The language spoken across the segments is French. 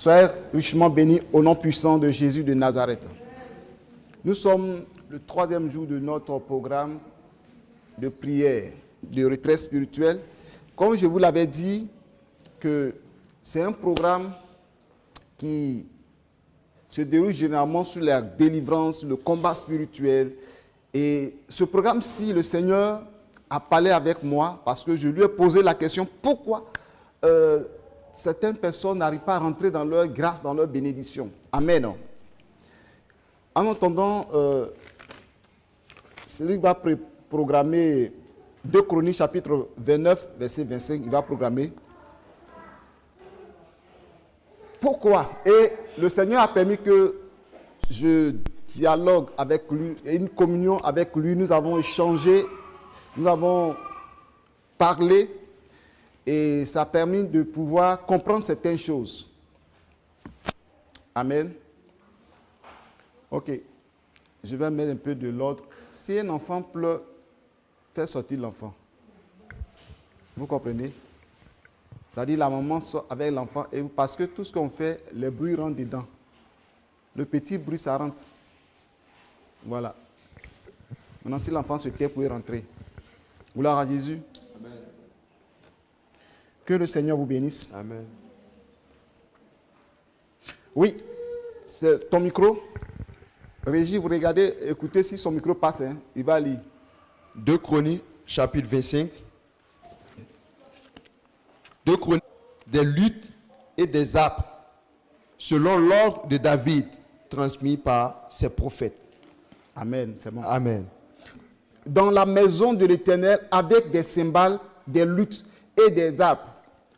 Soyez richement bénis au nom puissant de Jésus de Nazareth. Nous sommes le 3e jour de notre programme de prière, de retraite spirituelle. Comme je vous l'avais dit, que c'est un programme qui se déroule généralement sur la délivrance, le combat spirituel. Et ce programme-ci, le Seigneur a parlé avec moi parce que je lui ai posé la question pourquoi certaines personnes n'arrivent pas à rentrer dans leur grâce, dans leur bénédiction. Amen. En entendant, celui qui va programmer 2 Chroniques chapitre 29, verset 25, il va programmer. Pourquoi? Et le Seigneur a permis que je dialogue avec lui, et une communion avec lui. Nous avons échangé, nous avons parlé, et ça a permis de pouvoir comprendre certaines choses. Amen. Ok. Je vais mettre un peu de l'ordre. Si un enfant pleure, fais sortir l'enfant. Vous comprenez? C'est-à-dire la maman sort avec l'enfant, et parce que tout ce qu'on fait, les bruits rentrent dedans. Le petit bruit, ça rentre. Voilà. Maintenant, si l'enfant se tait, vous pouvez rentrer. Gloire à Jésus. Amen. Que le Seigneur vous bénisse. Amen. Oui, c'est ton micro. Régie, vous regardez, écoutez si son micro passe, hein, il va lire. 2 Chroniques, chapitre 25. 2 Chroniques, des luttes et des âpres, selon l'ordre de David, transmis par ses prophètes. Amen, c'est bon. Amen. Dans la maison de l'Éternel, avec des cymbales, des luttes et des harpes,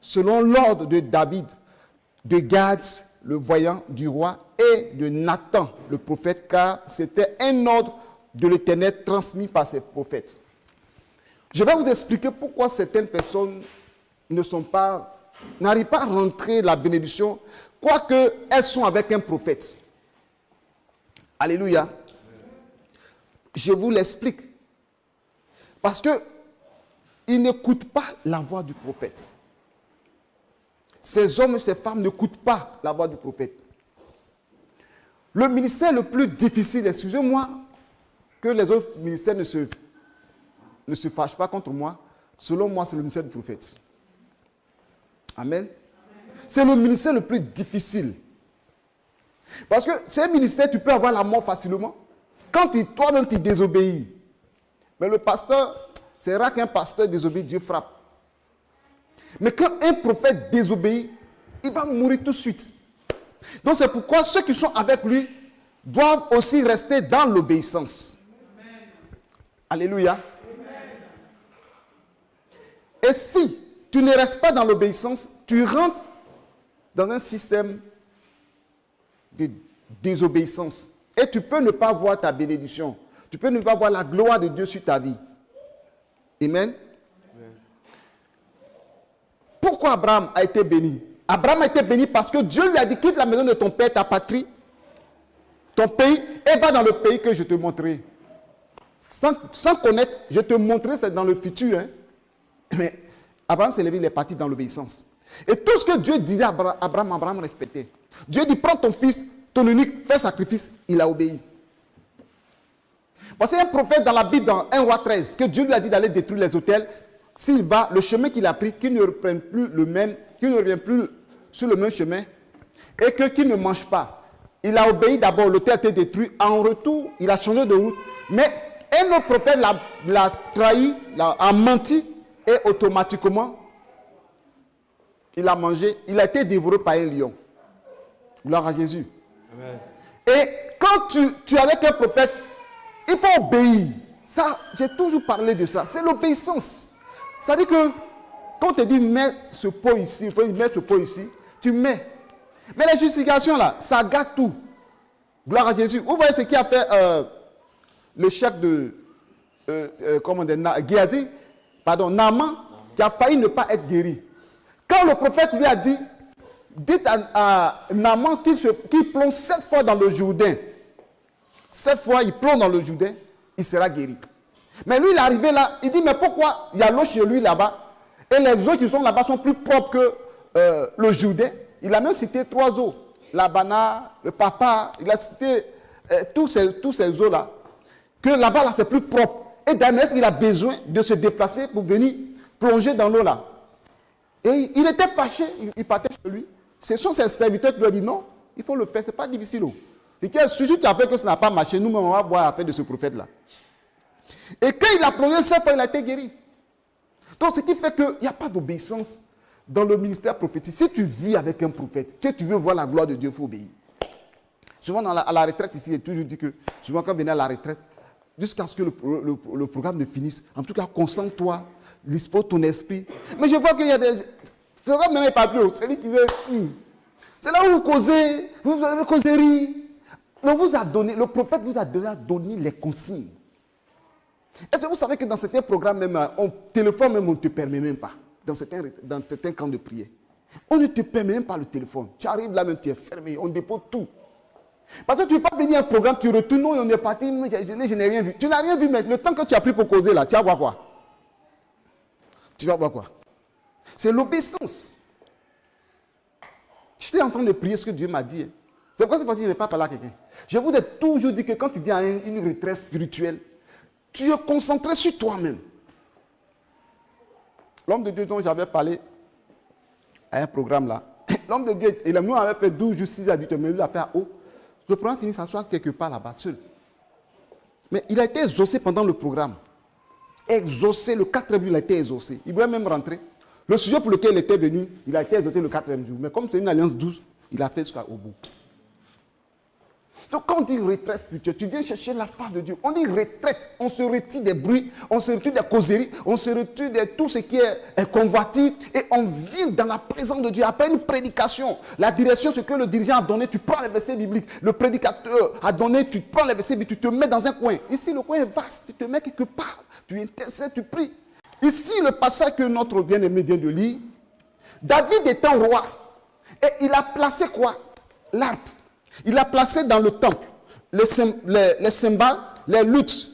selon l'ordre de David, de Gad, le voyant du roi, et de Nathan, le prophète, car c'était un ordre de l'Éternel transmis par ses prophètes. Je vais vous expliquer pourquoi certaines personnes n'arrivent pas à rentrer la bénédiction, quoique elles sont avec un prophète. Alléluia. Je vous l'explique. Parce qu'ils n'écoutent pas la voix du prophète. Ces hommes et ces femmes n'écoutent pas la voix du prophète. Le ministère le plus difficile, excusez-moi, que les autres ministères ne se fâchent pas contre moi, selon moi, c'est le ministère du prophète. Amen. C'est le ministère le plus difficile. Parce que c'est un ministère, tu peux avoir la mort facilement. Quand toi-même tu désobéis. Mais le pasteur, c'est rare qu'un pasteur désobéit, Dieu frappe. Mais quand un prophète désobéit, il va mourir tout de suite. Donc c'est pourquoi ceux qui sont avec lui doivent aussi rester dans l'obéissance. Amen. Alléluia. Amen. Et si tu ne restes pas dans l'obéissance, tu rentres dans un système de désobéissance. Et tu peux ne pas voir ta bénédiction. Tu peux ne pas voir la gloire de Dieu sur ta vie. Amen. Amen. Pourquoi Abraham a été béni? Abraham a été béni parce que Dieu lui a dit, quitte la maison de ton père, ta patrie, ton pays, et va dans le pays que je te montrerai. Sans connaître, je te montrerai, c'est dans le futur. Hein. Mais Abraham s'est levé, il est parti dans l'obéissance. Et tout ce que Dieu disait à Abraham respectait. Dieu dit, prends ton fils, ton unique, fais sacrifice. Il a obéi. Voici un prophète dans la Bible, dans 1 roi 13, que Dieu lui a dit d'aller détruire les autels. S'il va, le chemin qu'il a pris, qu'il ne reprenne plus le même, qu'il ne revienne plus sur le même chemin, et qu'il ne mange pas. Il a obéi d'abord, l'autel a été détruit. En retour, il a changé de route. Mais un autre prophète l'a trahi, a menti, et automatiquement, il a mangé, il a été dévoré par un lion. Gloire à Jésus. Amen. Et quand tu es avec un prophète, il faut obéir. Ça, j'ai toujours parlé de ça. C'est l'obéissance. Ça veut dire que quand on te dit mets ce pot ici, il faut mettre ce pot ici, tu mets. Mais la justification là, ça gâte tout. Gloire à Jésus. Vous voyez ce qui a fait le chef de Géasi, Naaman, qui a failli ne pas être guéri. Quand le prophète lui a dit, dites à Naaman qu'il plonge 7 fois dans le Jourdain. 7 fois il plonge dans le Jourdain, il sera guéri. Mais lui, il est arrivé là, il dit, mais pourquoi il y a l'eau chez lui là-bas, et les eaux qui sont là-bas sont plus propres que le Jourdain? Il a même cité 3 eaux. L'Abana, le Papa, il a cité tous ces eaux-là. Que là-bas, là, c'est plus propre. Et d'ailleurs, il a besoin de se déplacer pour venir plonger dans l'eau là. Et il était fâché, il partait chez lui. Ce sont ses serviteurs qui lui ont dit non, il faut le faire, ce n'est pas difficile. Et quel sujet tu as fait que ça n'a pas marché, nous-mêmes on va voir l'affaire de ce prophète-là. Et quand il a plongé 7 fois, il a été guéri. Donc ce qui fait qu'il n'y a pas d'obéissance dans le ministère prophétique. Si tu vis avec un prophète, que tu veux voir la gloire de Dieu, il faut obéir. Souvent à la retraite ici, j'ai toujours dit que, souvent quand on venait à la retraite, jusqu'à ce que le programme ne finisse, en tout cas, concentre-toi, dispose ton esprit. Mais je vois qu'il y a des... Ce programme n'est pas plus, c'est lui qui veut... C'est là où vous causez, vous avez causerie. On vous a donné, le prophète vous a donné les consignes. Est-ce que vous savez que dans certains programmes, même, on téléphone même, on ne te permet même pas. Dans certains camps de prière. On ne te permet même pas le téléphone. Tu arrives là même, tu es fermé, on dépose tout. Parce que tu ne peux pas venir à un programme, tu retournes, non, et on est parti, je n'ai rien vu. Tu n'as rien vu, mais le temps que tu as pris pour causer là, tu vas voir quoi? Tu vas voir quoi? C'est l'obéissance. J'étais en train de prier ce que Dieu m'a dit. C'est pourquoi cette fois-ci, je n'ai pas parlé à quelqu'un. Je vous ai toujours dit que quand tu viens à une retraite spirituelle, tu es concentré sur toi-même. L'homme de Dieu dont j'avais parlé à un programme là, l'homme de Dieu, nous avait fait 12 jours, 6 adultes, mais lui l'a fait à haut. Le programme finit s'asseoir quelque part là-bas, seul. Mais il a été exaucé pendant le programme. Exaucé, le 4e jour, il a été exaucé. Il pouvait même rentrer. Le sujet pour lequel il était venu, il a été exaucé le 4e jour. Mais comme c'est une alliance 12, il a fait jusqu'au bout. Donc quand on dit retraite spirituelle, tu viens chercher la face de Dieu. On dit retraite, on se retire des bruits, on se retire des causeries, on se retire de tout ce qui est convoitise et on vit dans la présence de Dieu. Après une prédication, la direction, ce que le dirigeant a donné, tu prends les versets bibliques. Le prédicateur a donné, tu prends les versets bibliques, tu te mets dans un coin. Ici, le coin est vaste, tu te mets quelque part, tu intercèdes, tu pries. Ici, le passage que notre bien-aimé vient de lire, David étant roi, et il a placé quoi? L'arpe. Il a placé dans le temple les cymbales, les luttes,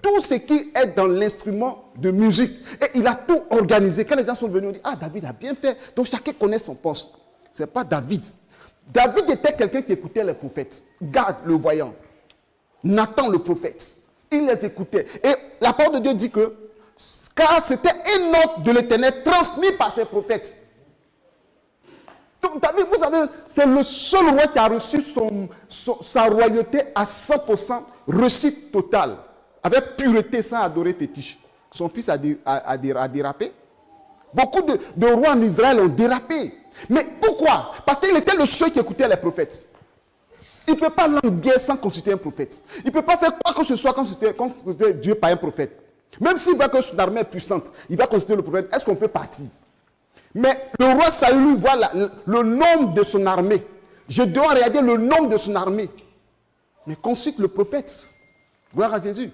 tout ce qui est dans l'instrument de musique. Et il a tout organisé. Quand les gens sont venus, on dit, ah, David a bien fait. Donc chacun connaît son poste. Ce n'est pas David. David était quelqu'un qui écoutait les prophètes. Gad le voyant. Nathan le prophète. Il les écoutait. Et la parole de Dieu dit que, car c'était une note de l'Éternel transmise par ses prophètes. Donc David, vous savez, c'est le seul roi qui a reçu sa royauté à 100%, réussite totale, avec pureté, sans adorer fétiche. Son fils a dérapé. Beaucoup de rois en Israël ont dérapé. Mais pourquoi? Parce qu'il était le seul qui écoutait les prophètes. Il ne peut pas aller en guerre sans consulter un prophète. Il ne peut pas faire quoi que ce soit quand consulter Dieu par un prophète. Même s'il voit que son armée est puissante, il va consulter le prophète. Est-ce qu'on peut partir? Mais le roi Saül voit le nombre de son armée. Je dois regarder le nombre de son armée. Mais consulte le prophète. Gloire à Jésus.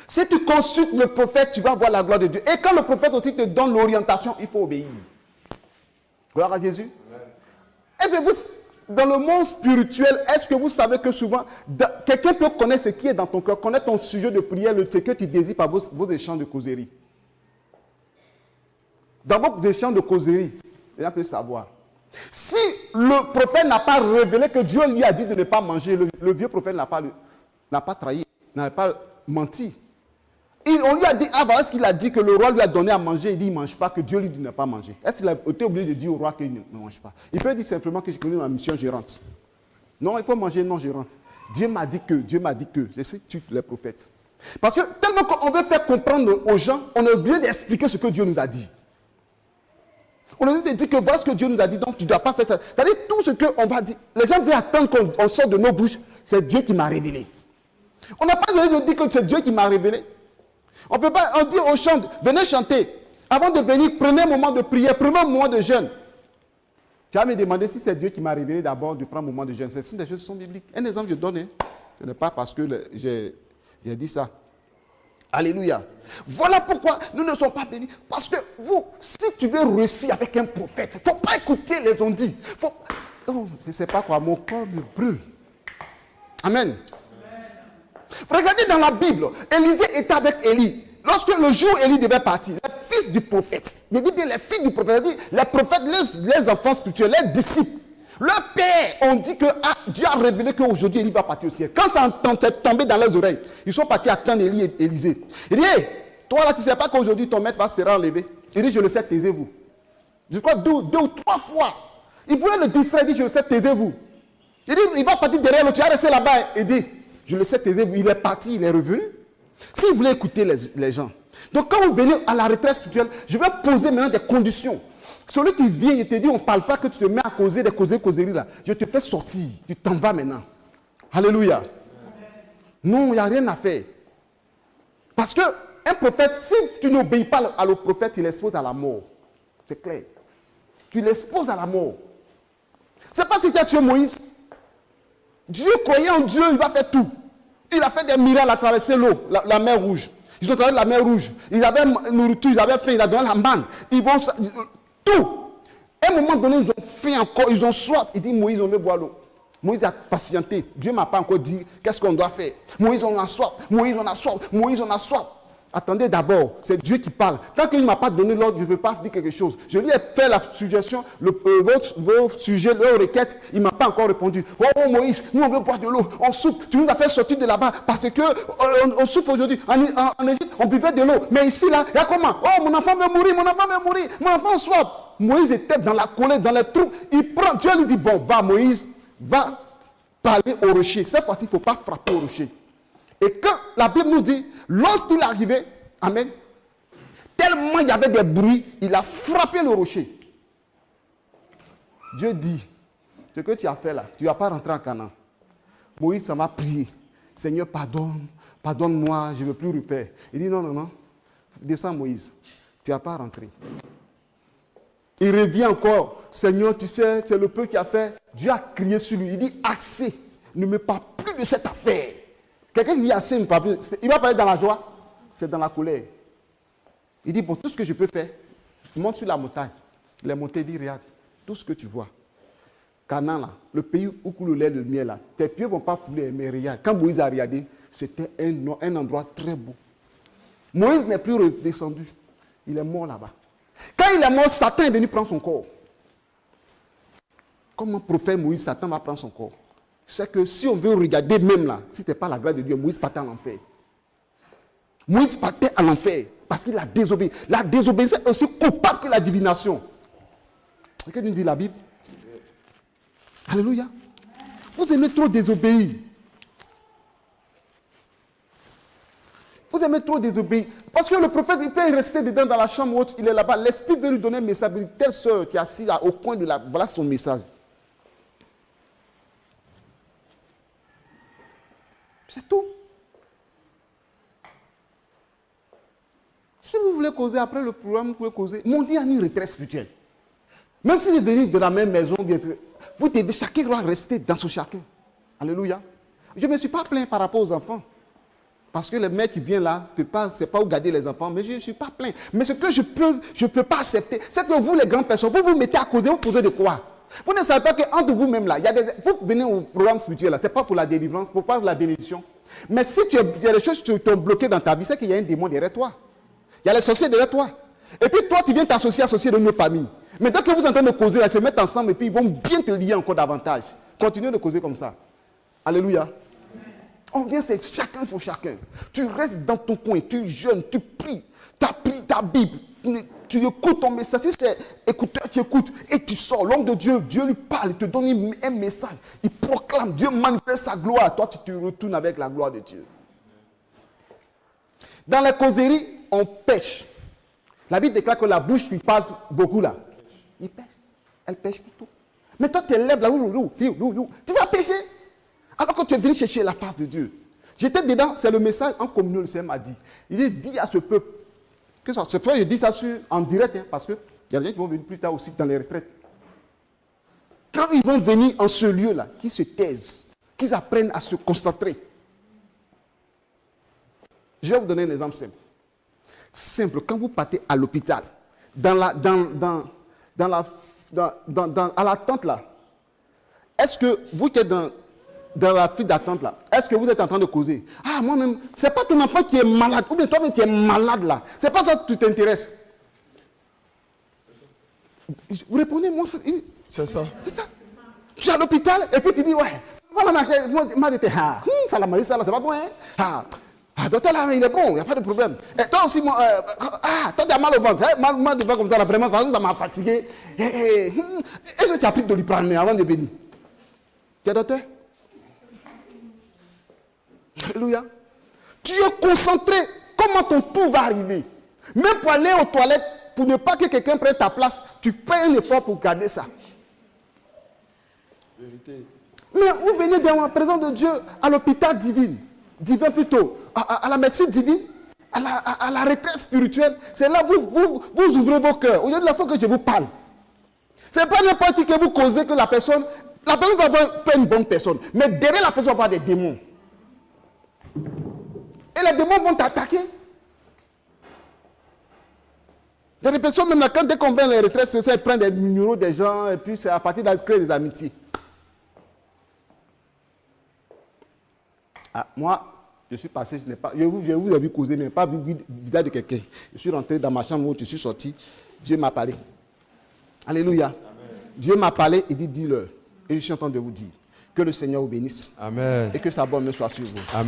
Si tu consultes le prophète, tu vas voir la gloire de Dieu. Et quand le prophète aussi te donne l'orientation, il faut obéir. Gloire à Jésus. Est-ce que vous, dans le monde spirituel, est-ce que vous savez que souvent, quelqu'un peut connaître ce qui est dans ton cœur, connaître ton sujet de prière, ce que tu désires par vos échanges de causerie. Dans vos échanges de causerie, les gens peuvent savoir. Si le prophète n'a pas révélé que Dieu lui a dit de ne pas manger, le vieux prophète n'a pas trahi, n'a pas menti. On lui a dit, ah voilà ce qu'il a dit, que le roi lui a donné à manger, il dit il ne mange pas, que Dieu lui dit de ne pas manger. Est-ce qu'il a été obligé de dire au roi qu'il ne mange pas? Il peut dire simplement que je connais ma mission, je rentre. Non, il faut manger, non, je rentre. Dieu m'a dit que, c'est ce que tue les prophètes. Parce que tellement qu'on veut faire comprendre aux gens, on est obligé d'expliquer ce que Dieu nous a dit. On a dit que voilà ce que Dieu nous a dit, donc tu ne dois pas faire ça. C'est-à-dire tout ce qu'on va dire, les gens veulent attendre qu'on sorte de nos bouches, c'est Dieu qui m'a révélé. On n'a pas besoin de dire que c'est Dieu qui m'a révélé. On ne peut pas, on dit aux chants, venez chanter. Avant de venir, prenez un moment de prière, prenez un moment de jeûne. Tu vas me demander si c'est Dieu qui m'a révélé d'abord de prendre un moment de jeûne. Ce sont des choses qui sont bibliques. Un exemple que je donne, ce n'est pas parce que j'ai dit ça. Alléluia. Voilà pourquoi nous ne sommes pas bénis. Parce que vous, si tu veux réussir avec un prophète, il ne faut pas écouter les ondits. Oh, je ne sais pas quoi, mon corps me brûle. Amen. Regardez dans la Bible, Élisée était avec Élie. Lorsque le jour où Élie devait partir, les fils du prophète, il dit bien les fils du prophète, les prophètes, les enfants spirituels, les disciples, leur père, on dit que Dieu a révélé qu'aujourd'hui Élie va partir au ciel. Quand ça est tombé dans leurs oreilles, ils sont partis attendre Élie et Élisée. Il dit, hey, toi là, tu ne sais pas qu'aujourd'hui ton maître va se enlever. Il dit, je le sais, taisez-vous. Je crois 2 ou 3 fois. Il voulait le distraire, il dit, je le sais, taisez-vous. Il dit, il va partir derrière l'autre, tu vas rester là-bas. Il dit, je le sais, taisez-vous. Il est parti, il est revenu. Si vous voulez écouter les gens. Donc quand vous venez à la retraite spirituelle, je vais poser maintenant des conditions. Celui qui vient et te dit, on ne parle pas que tu te mets à causer des causeries là. Je te fais sortir, tu t'en vas maintenant. Alléluia. Non, il n'y a rien à faire. Parce que un prophète, si tu n'obéis pas à le prophète, tu l'exposes à la mort. C'est clair. Tu l'exposes à la mort. C'est pas si tu as tué Moïse. Dieu croyait en Dieu, il va faire tout. Il a fait des miracles à traverser l'eau, la mer Rouge. Ils ont traversé la mer Rouge. Ils avaient nourriture, ils avaient faim, il a donné la manne. Ils vont tout. À un moment donné, ils ont faim encore, ils ont soif. Il dit, Moïse, on veut boire l'eau. Moïse a patienté. Dieu ne m'a pas encore dit qu'est-ce qu'on doit faire. Moïse, on a soif. Moïse, on a soif. Moïse, on a soif. Attendez d'abord, c'est Dieu qui parle. Tant qu'il ne m'a pas donné l'ordre, je ne peux pas dire quelque chose. Je lui ai fait la suggestion, vos sujets, leurs requêtes, il ne m'a pas encore répondu. Oh Moïse, nous on veut boire de l'eau, on souffre, tu nous as fait sortir de là-bas parce que on souffre aujourd'hui. En Égypte, on buvait de l'eau. Mais ici, là, il y a comment? Oh, mon enfant veut mourir, mon enfant veut mourir, mon enfant a soif. Moïse était dans la colère, dans les trous. Il prend, Dieu lui dit, bon, va Moïse, va parler au rocher. Cette fois-ci, il ne faut pas frapper au rocher. Et quand la Bible nous dit, lorsqu'il est arrivé, amen, tellement il y avait des bruits, il a frappé le rocher. Dieu dit, ce que tu as fait là, tu ne vas pas rentrer en Canaan. Moïse, ça m'a prié. Seigneur, pardonne-moi, je ne veux plus refaire. Il dit, non, descends Moïse, tu ne vas pas rentrer. Il revient encore, Seigneur, tu sais, c'est le peuple qui a fait. Dieu a crié sur lui, il dit, assez, ne me parle plus de cette affaire. Quelqu'un qui dit assez, il va parler dans la joie, c'est dans la colère. Il dit, bon, tout ce que je peux faire, monte sur la montagne. Il est monté, il dit, regarde, tout ce que tu vois, Canaan, là, le pays où coule le lait et le miel, là, tes pieds ne vont pas fouler, mais regarde, quand Moïse a regardé, c'était un endroit très beau. Moïse n'est plus redescendu, il est mort là-bas. Quand il est mort, Satan est venu prendre son corps. Comme un prophète Moïse, Satan va prendre son corps. C'est que si on veut regarder même là, si ce n'était pas la grâce de Dieu, Moïse partait en enfer. Moïse partait en enfer parce qu'il a désobéi. La désobéissance est aussi coupable que la divination. C'est ce que nous dit la Bible. Alléluia. Vous aimez trop désobéir. Vous aimez trop désobéir. Parce que le prophète, il peut rester dedans dans la chambre haute, il est là-bas. L'esprit veut lui donner un message. Il dit, telle soeur qui est assise au coin de la... Voilà son message. C'est tout. Si vous voulez causer après le programme, vous pouvez causer. Mon Dieu a une retraite spirituelle. Même si vous venez de la même maison, vous devez, chacun doit rester dans son chacun. Alléluia. Je ne me suis pas plaint par rapport aux enfants. Parce que le mec qui vient là, ce n'est pas où garder les enfants, mais je ne suis pas plaint. Mais ce que je ne peux pas accepter, c'est que vous, les grandes personnes, vous vous mettez à causer, vous causez de quoi? Vous ne savez pas qu'entre vous-même là, vous venez au programme spirituel là, ce n'est pas pour la délivrance, pas pour la bénédiction. Mais si il y a des choses qui t'ont bloqué dans ta vie, c'est qu'il y a un démon derrière toi. Il y a les sorciers derrière toi. Et puis toi, tu viens associer de nos familles. Maintenant que vous êtes en train de causer, là, ils se mettent ensemble et puis ils vont bien te lier encore davantage. Continuez de causer comme ça. Alléluia. On vient, c'est chacun pour chacun. Tu restes dans ton coin, tu jeûnes, tu pries, tu as pris ta Bible, tu écoutes ton message. Si c'est écouteur, tu écoutes et tu sors. L'homme de Dieu, Dieu lui parle, il te donne un message. Il proclame, Dieu manifeste sa gloire. Toi, tu te retournes avec la gloire de Dieu. Dans les causeries, on pêche. La Bible déclare que la bouche lui parle beaucoup là. Il pêche. Elle pêche pour tout. Mais toi, tu te lèves là, tu vas pêcher. Alors que tu es venu chercher la face de Dieu. J'étais dedans, c'est le message en communion, le Seigneur m'a dit. Il dit, dis à ce peuple, que ça, cette fois je dis ça en direct, hein, parce qu'il y a des gens qui vont venir plus tard aussi dans les retraites. Quand ils vont venir en ce lieu-là, qu'ils se taisent, qu'ils apprennent à se concentrer. Je vais vous donner un exemple simple. Simple, quand vous partez à l'hôpital, à la tente là, est-ce que vous qui êtes dans dans la file d'attente là, est-ce que vous êtes en train de causer? Ah, moi-même, c'est pas ton enfant qui est malade, ou bien toi-même tu es malade là. C'est pas ça que tu t'intéresses. Vous répondez, moi, C'est ça. c'est ça. Tu es à l'hôpital et puis tu dis, ouais, voilà ma été, ça l'a marié, ça là, c'est pas bon, hein? Docteur là, il est bon, il n'y a pas de problème. Et toi aussi, toi tu as mal au ventre, mal de ventre comme ça, là, vraiment, ça m'a fatigué. Est-ce que tu as pris de Doliprane avant de venir? Tu es docteur? Alléluia. Tu es concentré. Comment ton tour va arriver? Même pour aller aux toilettes, pour ne pas que quelqu'un prenne ta place, tu fais un effort pour garder ça. Vérité. Mais vous venez dans la présence de Dieu à l'hôpital divin plutôt, à la médecine divine, à la retraite spirituelle. C'est là que vous ouvrez vos cœurs. Aujourd'hui, il faut que je vous parle. Ce n'est pas n'importe qui que vous causez que la personne va faire une bonne personne. Mais derrière la personne va avoir des démons. Et les démons vont t'attaquer. Il y a des personnes, même là, dès qu'on vient à la retraite, elles prennent des numéros des gens et puis c'est à partir de là qu'elles créent des amitiés. Moi, je suis passé, je vous ai vu causer, mais pas vu le visage de quelqu'un. Je suis rentré dans ma chambre où je suis sorti. Dieu m'a parlé. Alléluia. Amen. Dieu m'a parlé et dit, dis-leur. Et je suis en train de vous dire que le Seigneur vous bénisse. Amen. Et que sa bonne main soit sur vous. Amen.